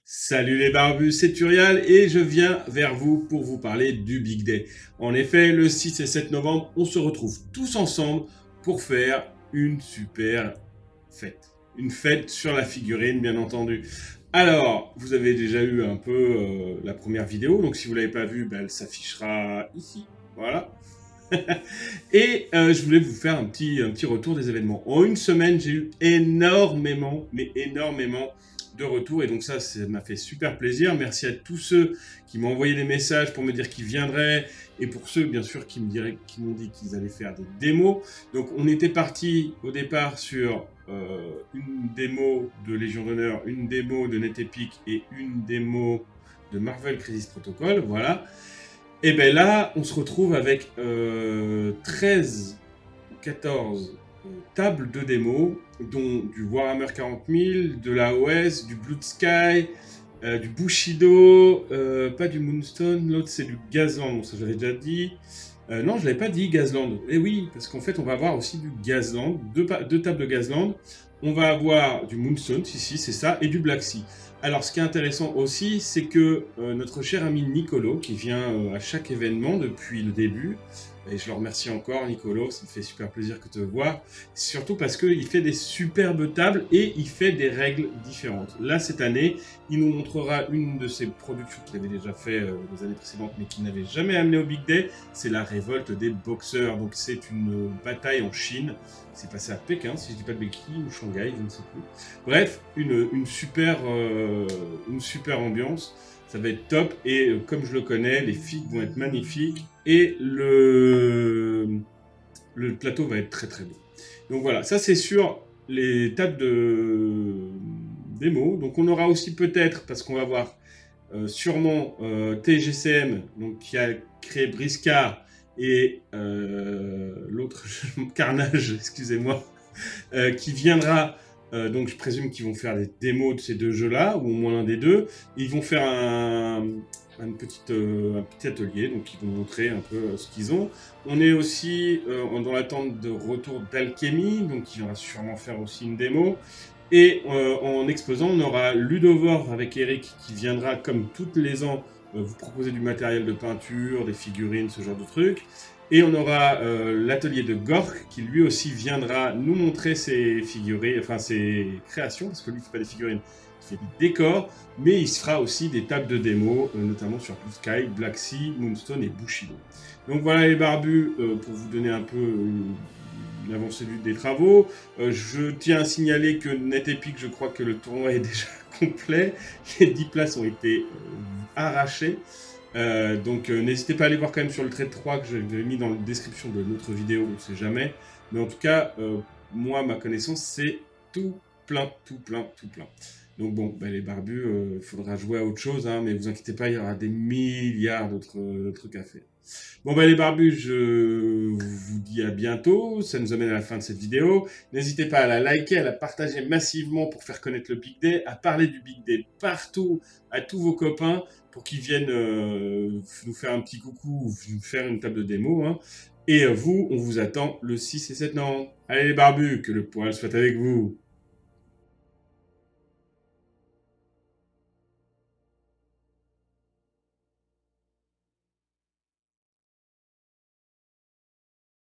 Salut les barbus, c'est Turial et je viens vers vous pour vous parler du Big Day. En effet, le 6 et 7 novembre, on se retrouve tous ensemble pour faire une super fête. Une fête sur la figurine, bien entendu. Alors, vous avez déjà eu un peu la première vidéo, donc si vous ne l'avez pas vue, elle s'affichera ici. Voilà. Et je voulais vous faire un petit retour des événements. En une semaine, j'ai eu énormément, mais énormément de retours. Et donc ça m'a fait super plaisir. Merci à tous ceux qui m'ont envoyé des messages pour me dire qu'ils viendraient. Et pour ceux, bien sûr, qui m'ont dit qu'ils allaient faire des démos. Donc on était parti au départ sur une démo de Légion d'honneur, une démo de NetEpic et une démo de Marvel Crisis Protocol. Voilà. Et bien là, on se retrouve avec 13 ou 14 tables de démo, dont du Warhammer 40 000, de l'AOS, du Blood Sky, du Bushido, pas du Moonstone, l'autre c'est du Gazland, bon ça j'avais déjà dit. Non, je l'avais pas dit, Gazland. Et oui, parce qu'en fait on va avoir aussi du Gazland, deux tables de Gazland. On va avoir du Moonstone, si c'est ça, et du Black Sea. Alors, ce qui est intéressant aussi, c'est que notre cher ami Nicolo, qui vient à chaque événement depuis le début, et je le remercie encore, Nicolo, ça me fait super plaisir que de te voir, surtout parce qu'il fait des superbes tables et il fait des règles différentes. Là, cette année, il nous montrera une de ses productions qu'il avait déjà fait les années précédentes, mais qu'il n'avait jamais amené au Big Day, c'est la révolte des boxeurs. Donc, c'est une bataille en Chine. C'est passé à Pékin, si je dis pas de bêtises, ou Shanghai, je ne sais plus. Bref, une super ambiance. Ça va être top. Et comme je le connais, les filles vont être magnifiques. Et le plateau va être très très beau. Donc voilà, ça c'est sur les tables de démo. Donc on aura aussi peut-être, parce qu'on va voir sûrement TGCM, donc, qui a créé Briscard, et l'autre, Carnage, excusez-moi, qui viendra. Donc je présume qu'ils vont faire des démos de ces deux jeux-là, ou au moins l'un des deux. Ils vont faire un petit atelier, donc ils vont montrer un peu ce qu'ils ont. On est aussi dans l'attente de retour d'Alchemy, donc il viendra sûrement faire aussi une démo. Et en exposant, on aura Ludovore avec Eric qui viendra, comme tous les ans, vous proposer du matériel de peinture, des figurines, ce genre de trucs. Et on aura l'atelier de Gork qui lui aussi viendra nous montrer ses figurines, enfin ses créations, parce que lui il ne fait pas des figurines, il fait des décors, mais il se fera aussi des tables de démo, notamment sur Blue Sky, Black Sea, Moonstone et Bushido. Donc voilà les barbus, pour vous donner un peu une avancée des travaux. Je tiens à signaler que NetEpic, je crois que le tournoi est déjà complet. Les 10 places ont été arrachées. Donc n'hésitez pas à aller voir quand même sur le trade 3 que j'avais mis dans la description de notre vidéo, on ne sait jamais. Mais en tout cas, moi, ma connaissance, c'est tout plein. Donc bon, les barbus, il faudra jouer à autre chose, hein, mais vous inquiétez pas, il y aura des milliards d'autres trucs à faire. Bon les barbus, je vous dis à bientôt, ça nous amène à la fin de cette vidéo. N'hésitez pas à la liker, à la partager massivement pour faire connaître le Big Day, à parler du Big Day partout, à tous vos copains, pour qu'ils viennent nous faire un petit coucou, ou nous faire une table de démo. Hein. Et vous, on vous attend le 6 et 7 novembre. Allez les barbus, que le poil soit avec vous.